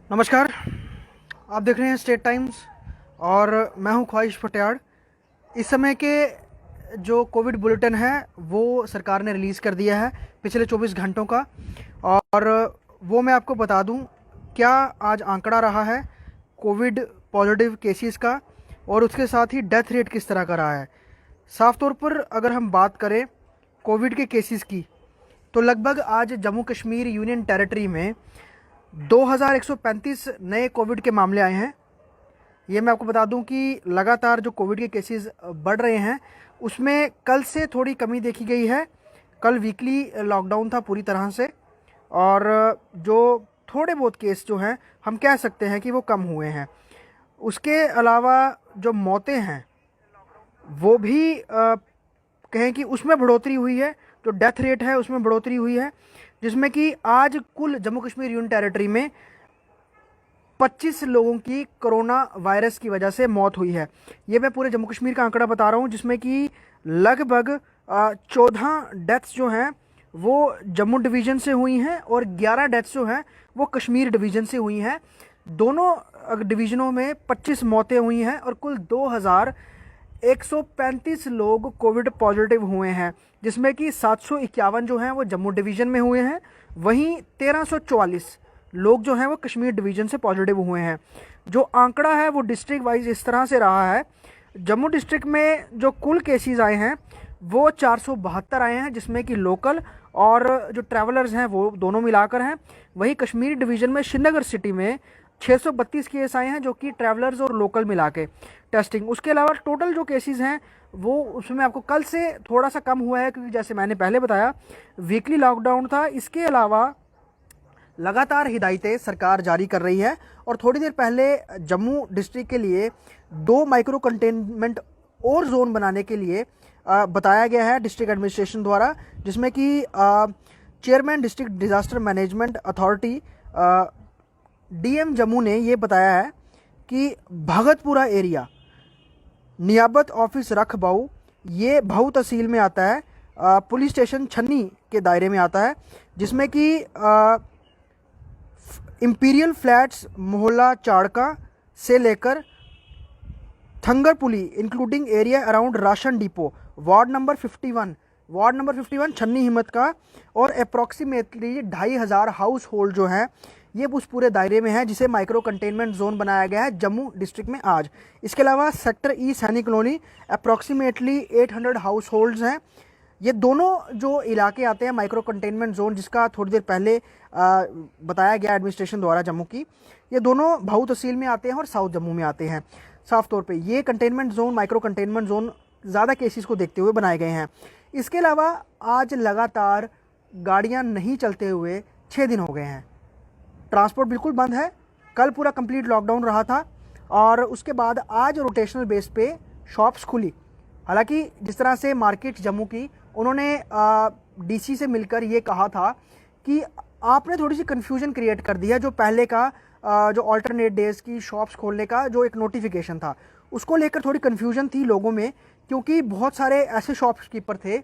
नमस्कार। आप देख रहे हैं स्टेट टाइम्स और मैं हूं ख्वाहिश पटियाड़। इस समय के जो कोविड बुलेटिन है वो सरकार ने रिलीज़ कर दिया है पिछले 24 घंटों का, और वो मैं आपको बता दूं क्या आज आंकड़ा रहा है कोविड पॉजिटिव केसेस का, और उसके साथ ही डेथ रेट किस तरह का रहा है। साफ तौर पर अगर हम बात करें कोविड के केसेस की, तो लगभग आज जम्मू कश्मीर यूनियन टेरिटरी में 2135 नए कोविड के मामले आए हैं। ये मैं आपको बता दूं कि लगातार जो कोविड के केसेस बढ़ रहे हैं उसमें कल से थोड़ी कमी देखी गई है। कल वीकली लॉकडाउन था पूरी तरह से, और जो थोड़े बहुत केस जो हैं हम कह सकते हैं कि वो कम हुए हैं। उसके अलावा जो मौतें हैं वो भी कहें कि उसमें बढ़ोतरी हुई है, जो डेथ रेट है उसमें बढ़ोतरी हुई है, जिसमें कि आज कुल जम्मू कश्मीर यूनियन टेरिटरी में 25 लोगों की कोरोना वायरस की वजह से मौत हुई है। ये मैं पूरे जम्मू कश्मीर का आंकड़ा बता रहा हूँ, जिसमें कि लगभग 14 डेथ्स जो हैं वो जम्मू डिवीज़न से हुई हैं और 11 डेथ्स जो हैं वो कश्मीर डिवीज़न से हुई हैं। दोनों डिवीज़नों में 25 मौतें हुई हैं और कुल 2135 लोग कोविड पॉजिटिव हुए हैं, जिसमें कि 751 जो हैं वो जम्मू डिवीज़न में हुए हैं, वहीं 1344 लोग जो हैं वो कश्मीर डिवीज़न से पॉजिटिव हुए हैं। जो आंकड़ा है वो डिस्ट्रिक्ट वाइज इस तरह से रहा है। जम्मू डिस्ट्रिक्ट में जो कुल केसेस आए हैं वो 472 आए हैं, जिसमें कि लोकल और जो ट्रैवलर्स हैं वो दोनों मिलाकर हैं। वहीं कश्मीर डिवीज़न में श्रीनगर सिटी में 632 केस आए हैं, जो कि ट्रैवलर्स और लोकल मिला के टेस्टिंग। उसके अलावा टोटल जो केसेस हैं वो उसमें आपको कल से थोड़ा सा कम हुआ है, क्योंकि जैसे मैंने पहले बताया वीकली लॉकडाउन था। इसके अलावा लगातार हिदायतें सरकार जारी कर रही है, और थोड़ी देर पहले जम्मू डिस्ट्रिक्ट के लिए 2 माइक्रो कंटेनमेंट और जोन बनाने के लिए बताया गया है डिस्ट्रिक्ट एडमिनिस्ट्रेशन द्वारा, जिसमें कि chairman district disaster management authority DM Jammu ने ये बताया है कि भगतपुरा एरिया, नियाबत ऑफिस रखबाऊ, ये भाऊ तहसील में आता है, पुलिस स्टेशन छन्नी के दायरे में आता है, जिसमें कि इंपीरियल फ्लैट्स मोहल्ला चाड़का से लेकर Thangarpuli including area around ration depot, ward number 51 Channi हिम्मत का, और अप्रॉक्सीमेटली 2500 हाउस होल्ड जो हैं ये उस पूरे दायरे में है, जिसे माइक्रो कंटेनमेंट जोन बनाया गया है जम्मू डिस्ट्रिक्ट में आज। इसके अलावा सेक्टर ई Saini colony approximately 800 house holds हैं। ये दोनों जो इलाके आते हैं माइक्रो कंटेनमेंट जोन, जिसका थोड़ी देर पहले बताया गया एडमिनिस्ट्रेशन द्वारा जम्मू की, ये दोनों भाऊ तहसील में आते हैं और साउथ जम्मू में आते हैं। साफ तौर पे ये containment zone, micro containment zone ज़्यादा केसेस को देखते हुए बनाए गए हैं। इसके अलावा आज लगातार गाड़ियाँ नहीं चलते हुए 6 दिन हो गए हैं, ट्रांसपोर्ट बिल्कुल बंद है। कल पूरा कंप्लीट लॉकडाउन रहा था, और उसके बाद आज रोटेशनल बेस पे शॉप्स खुली। हालांकि जिस तरह से मार्केट जम्मू की, उन्होंने डीसी से मिलकर ये कहा था कि आपने थोड़ी सी कन्फ्यूजन क्रिएट कर दिया। जो पहले का जो अल्टरनेट डेज की शॉप्स खोलने का जो एक नोटिफिकेशन था, उसको लेकर थोड़ी कन्फ्यूजन थी लोगों में, क्योंकि बहुत सारे ऐसे शॉपकीपर थे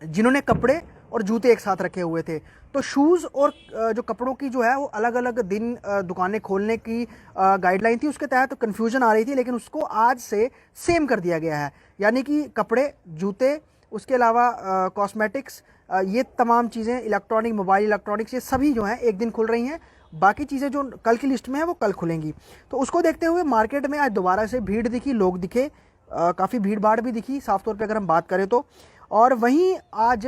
जिन्होंने कपड़े और जूते एक साथ रखे हुए थे। तो शूज़ और जो कपड़ों की जो है वो अलग अलग दिन दुकानें खोलने की गाइडलाइन थी, उसके तहत कन्फ्यूजन आ रही थी, लेकिन उसको आज से सेम कर दिया गया है। यानी कि कपड़े, जूते, उसके अलावा कॉस्मेटिक्स, ये तमाम चीज़ें, इलेक्ट्रॉनिक, मोबाइल इलेक्ट्रॉनिक्स, ये सभी जो हैं एक दिन खुल रही हैं। बाकी चीज़ें जो कल की लिस्ट में है वो कल खुलेंगी। तो उसको देखते हुए मार्केट में आज दोबारा से भीड़ दिखी, लोग दिखे, काफ़ी भीड़ भाड़ भी दिखी साफ तौर पे अगर हम बात करें तो। और वहीं आज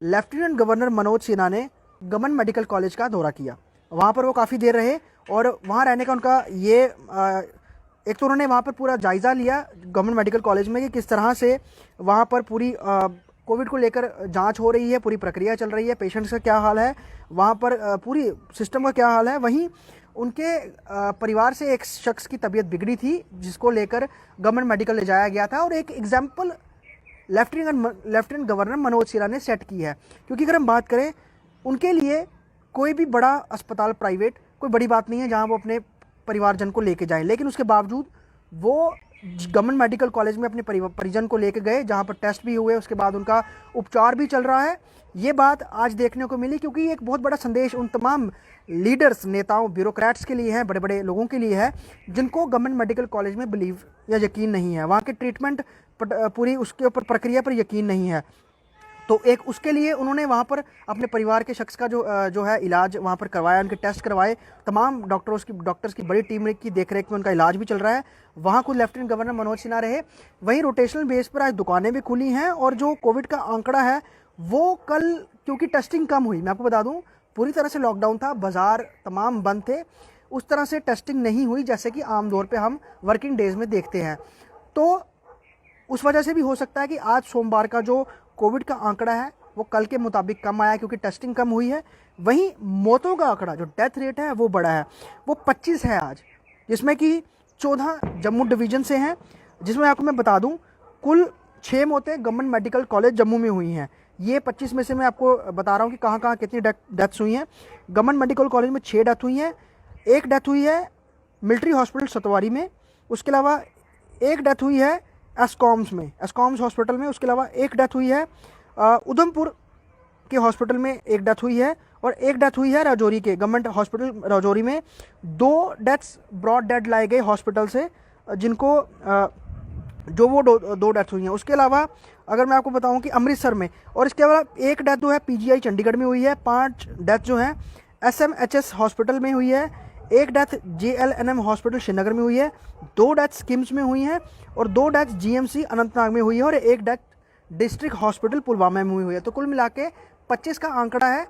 लेफ्टिनेंट गवर्नर मनोज सिन्हा ने गवर्नमेंट मेडिकल कॉलेज का दौरा किया। वहाँ पर वो काफ़ी देर रहे, और वहाँ रहने का उनका ये एक तो उन्होंने वहाँ पर पूरा जायज़ा लिया गवर्नमेंट मेडिकल कॉलेज में कि किस तरह से वहाँ पर पूरी कोविड को लेकर जांच हो रही है, पूरी प्रक्रिया चल रही है, पेशेंट्स का क्या हाल है, वहाँ पर पूरी सिस्टम का क्या हाल है। वहीं उनके परिवार से एक शख्स की तबीयत बिगड़ी थी, जिसको लेकर गवर्नमेंट मेडिकल ले जाया गया था, और एक example lieutenant governor Manoj Sinha ने सेट की है। क्योंकि अगर हम बात करें, उनके लिए कोई भी बड़ा अस्पताल प्राइवेट कोई बड़ी बात नहीं है जहां वो अपने परिवारजन को लेके जाएं, लेकिन उसके बावजूद वो गवर्नमेंट मेडिकल कॉलेज में अपने परिजन को लेके गए, जहाँ पर टेस्ट भी हुए, उसके बाद उनका उपचार भी चल रहा है। ये बात आज देखने को मिली, क्योंकि ये एक बहुत बड़ा संदेश उन तमाम लीडर्स, नेताओं, ब्यूरोक्रेट्स के लिए है, बड़े बड़े लोगों के लिए है, जिनको गवर्नमेंट मेडिकल कॉलेज में बिलीव या यकीन नहीं है, वहाँ के ट्रीटमेंट पूरी उसके ऊपर प्रक्रिया पर यकीन नहीं है। तो एक उसके लिए उन्होंने वहाँ पर अपने परिवार के शख्स का जो है इलाज वहाँ पर करवाया, उनके टेस्ट करवाए, तमाम डॉक्टर्स की बड़ी टीम की देखरेख में उनका इलाज भी चल रहा है। वहाँ खुद लेफ्टिनेंट गवर्नर मनोज सिन्हा रहे। वहीं रोटेशनल बेस पर आज दुकानें भी खुली हैं, और जो कोविड का आंकड़ा है वो कल, क्योंकि टेस्टिंग कम हुई, मैं आपको बता दूँ पूरी तरह से लॉकडाउन था, बाज़ार तमाम बंद थे, उस तरह से टेस्टिंग नहीं हुई जैसे कि आम तौर पर हम वर्किंग डेज़ में देखते हैं। तो उस वजह से भी हो सकता है कि आज सोमवार का जो कोविड का आंकड़ा है वो कल के मुताबिक कम आया, क्योंकि टेस्टिंग कम हुई है। वहीं मौतों का आंकड़ा, जो डेथ रेट है वो बढ़ा है, वो 25 है आज, जिसमें कि 14 जम्मू डिवीज़न से हैं, जिसमें आपको मैं बता दूं कुल 6 मौतें गवर्नमेंट मेडिकल कॉलेज जम्मू में हुई हैं। ये 25 में से मैं आपको बता रहा हूँ कि कहाँ कहाँ कितनी डेथ्स हुई हैं। गवर्नमेंट मेडिकल कॉलेज में 6 डेथ हुई हैं, एक डेथ हुई है मिलिट्री हॉस्पिटल सतवारी में, उसके अलावा एक डेथ हुई है एस्कॉम्स हॉस्पिटल में, उसके अलावा एक डेथ हुई है उधमपुर के हॉस्पिटल में, एक डेथ हुई है, और एक डेथ हुई है राजौरी के गवर्नमेंट हॉस्पिटल राजौरी में। 2 डेथ्स ब्रॉड डेड लाए गए हॉस्पिटल से, जिनको जो वो दो डेथ हुई हैं। उसके अलावा अगर मैं आपको बताऊं कि अमृतसर में, और इसके अलावा एक डेथ जो है पीजीआई चंडीगढ़ में हुई है, 5 डेथ जो है एसएमएचएस हॉस्पिटल में हुई है, एक डेथ जेएलएनएम हॉस्पिटल श्रीनगर में हुई है, 2 डेथ किम्स में हुई हैं, और 2 डेथ जीएमसी अनंतनाग में हुई है, और एक डेथ डिस्ट्रिक्ट हॉस्पिटल पुलवामा में हुई है। तो कुल मिला के 25 का आंकड़ा है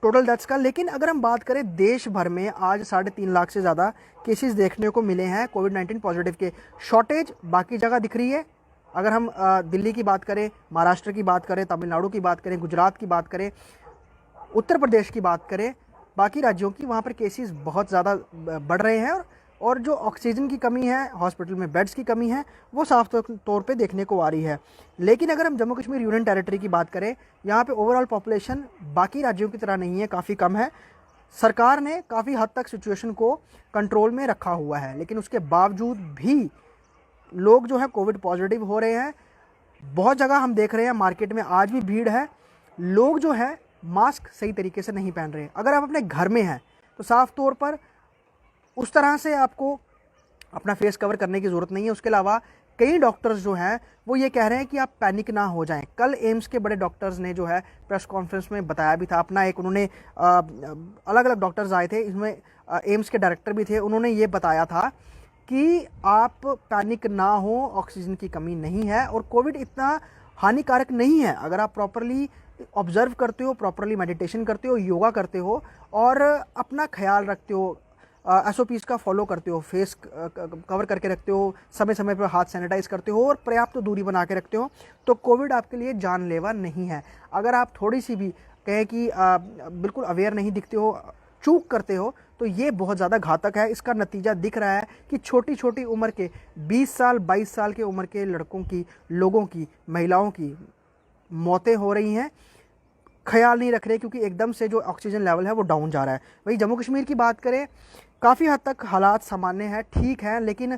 टोटल डेथ्स का। लेकिन अगर हम बात करें देश भर में आज 3.5 लाख से ज़्यादा केसेस देखने को मिले हैं कोविड-19 पॉजिटिव के। शॉर्टेज बाकी जगह दिख रही है, अगर हम दिल्ली की बात करें, महाराष्ट्र की बात करें, तमिलनाडु की बात करें, गुजरात की बात करें, उत्तर प्रदेश की बात करें, बाकी राज्यों की, वहाँ पर केसेस बहुत ज़्यादा बढ़ रहे हैं, और जो ऑक्सीजन की कमी है, हॉस्पिटल में बेड्स की कमी है, वो साफ तौर पे देखने को आ रही है। लेकिन अगर हम जम्मू कश्मीर यूनियन टेरिटरी की बात करें, यहाँ पे ओवरऑल पॉपुलेशन बाकी राज्यों की तरह नहीं है, काफ़ी कम है। सरकार ने काफ़ी हद तक सिचुएशन को कंट्रोल में रखा हुआ है, लेकिन उसके बावजूद भी लोग जो है कोविड पॉजिटिव हो रहे हैं। बहुत जगह हम देख रहे हैं मार्केट में आज भी भीड़ है, लोग जो है मास्क सही तरीके से नहीं पहन रहे। अगर आप अपने घर में हैं तो साफ तौर पर उस तरह से आपको अपना फेस कवर करने की ज़रूरत नहीं है। उसके अलावा कई डॉक्टर्स जो हैं वो ये कह रहे हैं कि आप पैनिक ना हो जाएं। कल एम्स के बड़े डॉक्टर्स ने जो है प्रेस कॉन्फ्रेंस में बताया भी था, अपना एक उन्होंने अलग अलग डॉक्टर्स आए थे, इसमें एम्स के डायरेक्टर भी थे, उन्होंने ये बताया था कि आप पैनिक ना हो, ऑक्सीजन की कमी नहीं है, और कोविड इतना हानिकारक नहीं है अगर आप प्रॉपरली ऑब्जर्व करते हो, प्रॉपरली मेडिटेशन करते हो, योगा करते हो, और अपना ख्याल रखते हो, एसओपीज़ का फॉलो करते हो, फेस कवर करके रखते हो, समय समय पर हाथ सैनिटाइज करते हो, और पर्याप्त दूरी बना के रखते हो, तो कोविड आपके लिए जानलेवा नहीं है। अगर आप थोड़ी सी भी कहें कि बिल्कुल अवेयर नहीं दिखते हो, चूक करते हो, तो ये बहुत ज़्यादा घातक है। इसका नतीजा दिख रहा है कि छोटी छोटी उम्र के 20 साल 22 साल के उम्र के लड़कों की, लोगों की, महिलाओं की मौतें हो रही हैं, ख्याल नहीं रख रहे, क्योंकि एकदम से जो ऑक्सीजन लेवल है वो डाउन जा रहा है। वही जम्मू कश्मीर की बात करें, काफ़ी हद तक हालात सामान्य हैं, ठीक है, लेकिन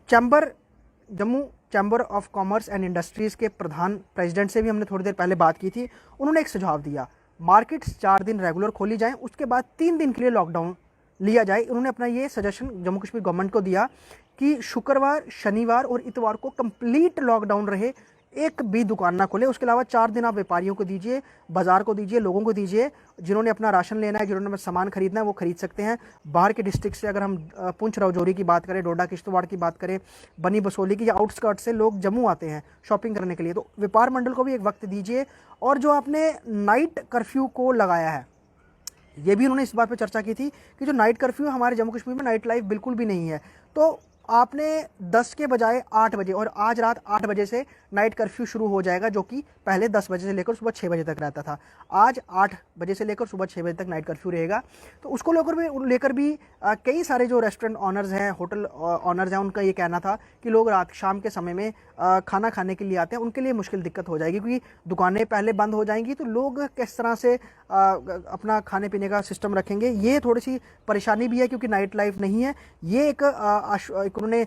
Jammu chamber of commerce and industries के प्रेसिडेंट से भी हमने थोड़ी देर पहले बात की थी। उन्होंने एक सुझाव दिया, मार्केट्स 4 दिन रेगुलर खोली जाएं, उसके बाद 3 दिन के लिए लॉकडाउन लिया जाए। उन्होंने अपना ये सजेशन जम्मू कश्मीर गवर्नमेंट को दिया कि शुक्रवार, शनिवार और इतवार को कंप्लीट लॉकडाउन रहे, एक भी दुकान ना खोले। उसके अलावा 4 दिन आप व्यापारियों को दीजिए, बाजार को दीजिए, लोगों को दीजिए, जिन्होंने अपना राशन लेना है, जिन्होंने सामान खरीदना है वो खरीद सकते हैं। बाहर के डिस्ट्रिक्ट से अगर हम पुंछ राजौरी की बात करें, डोडा किश्तवाड़ की बात करें, बनी बसोली की, या आउटस्कर्ट से लोग जम्मू आते हैं शॉपिंग करने के लिए, तो व्यापार मंडल को भी एक वक्त दीजिए। और जो आपने नाइट कर्फ्यू को लगाया है, ये भी उन्होंने इस बात पर चर्चा की थी कि जो नाइट कर्फ्यू हमारे जम्मू कश्मीर में नाइट लाइफ बिल्कुल भी नहीं है, तो आपने 10 के बजाय 8 बजे, और आज रात 8 बजे से नाइट कर्फ्यू शुरू हो जाएगा, जो कि पहले 10 बजे से लेकर सुबह 6 बजे तक रहता था। आज 8 बजे से लेकर सुबह 6 बजे तक नाइट कर्फ्यू रहेगा। तो उसको लेकर भी कई सारे जो रेस्टोरेंट ऑनर्स हैं, होटल ऑनर्स हैं, उनका ये कहना था कि लोग रात शाम के समय में खाना खाने के लिए आते हैं, उनके लिए मुश्किल दिक्कत हो जाएगी, क्योंकि दुकानें पहले बंद हो जाएंगी, तो लोग किस तरह से अपना खाने पीने का सिस्टम रखेंगे। ये थोड़ी सी परेशानी भी है, क्योंकि नाइट लाइफ नहीं है। ये एक उन्होंने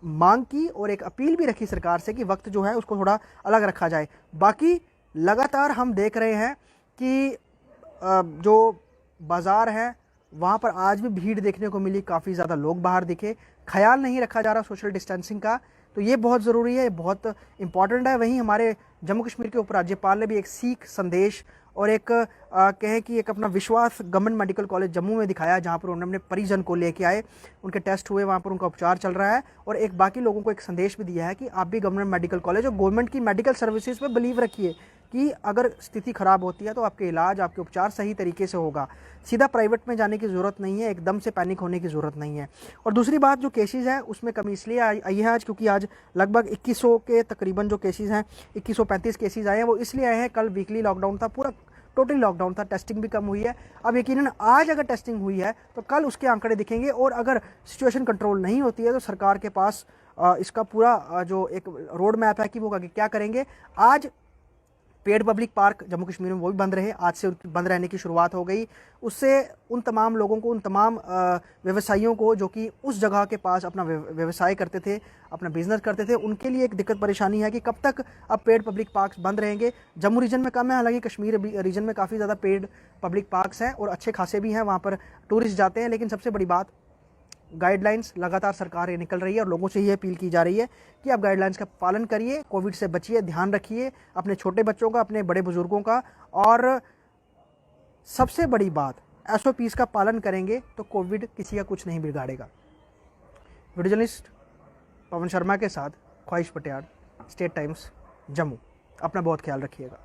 मांग की और एक अपील भी रखी सरकार से कि वक्त जो है उसको थोड़ा अलग रखा जाए। बाकी लगातार हम देख रहे हैं कि जो बाज़ार है वहाँ पर आज भी भीड़ देखने को मिली, काफ़ी ज़्यादा लोग बाहर दिखे, ख्याल नहीं रखा जा रहा सोशल डिस्टेंसिंग का, तो ये बहुत ज़रूरी है, ये बहुत इंपॉर्टेंट है। वहीं हमारे जम्मू कश्मीर के उपराज्यपाल ने भी एक सीख संदेश और एक कहें कि एक अपना विश्वास गवर्नमेंट मेडिकल कॉलेज जम्मू में दिखाया, जहाँ पर उन्होंने परिजन को लेके आए, उनके टेस्ट हुए, वहाँ पर उनका उपचार चल रहा है, और एक बाकी लोगों को एक संदेश भी दिया है कि आप भी गवर्नमेंट मेडिकल कॉलेज और गवर्नमेंट की मेडिकल सर्विसेज पे बिलीव रखिए कि अगर स्थिति ख़राब होती है तो आपके इलाज, आपके उपचार सही तरीके से होगा, सीधा प्राइवेट में जाने की ज़रूरत नहीं है, एकदम से पैनिक होने की ज़रूरत नहीं है। और दूसरी बात, जो केसेस है उसमें कमी इसलिए आई है आज क्योंकि आज लगभग 2100 के तकरीबन जो केसेस हैं, 2135 केसेस आए हैं, वो इसलिए आए हैं, कल वीकली लॉकडाउन था, पूरा टोटली लॉकडाउन था, टेस्टिंग भी कम हुई है। अब यकीनन आज अगर टेस्टिंग हुई है तो कल उसके आंकड़े दिखेंगे, और अगर सिचुएशन कंट्रोल नहीं होती है तो सरकार के पास इसका पूरा जो एक रोड मैप है कि वो आगे क्या करेंगे। आज paid public park Jammu Kashmir में वो भी बंद रहे, आज से बंद रहने की शुरुआत हो गई। उससे उन तमाम लोगों को, उन तमाम व्यवसायियों को जो कि उस जगह के पास अपना व्यवसाय करते थे, अपना बिजनेस करते थे, उनके लिए एक दिक्कत परेशानी है कि कब तक अब पेड पब्लिक पार्क्स बंद रहेंगे। जम्मू रीजन में कम है, हालांकि कश्मीर रीजन में काफ़ी ज़्यादा पेड पब्लिक पार्क्स हैं और अच्छे खासे भी हैं, वहाँ पर टूरिस्ट जाते हैं। लेकिन सबसे बड़ी बात, गाइडलाइंस लगातार सरकार ये निकल रही है और लोगों से ये अपील की जा रही है कि आप गाइडलाइंस का पालन करिए, कोविड से बचिए, ध्यान रखिए अपने छोटे बच्चों का, अपने बड़े बुजुर्गों का, और सबसे बड़ी बात, SOPs का पालन करेंगे तो कोविड किसी का कुछ नहीं बिगाड़ेगा। वीडियो जर्नलिस्ट पवन शर्मा के साथ ख्वाहिश पटियाल, स्टेट टाइम्स जम्मू। अपना बहुत ख्याल रखिएगा।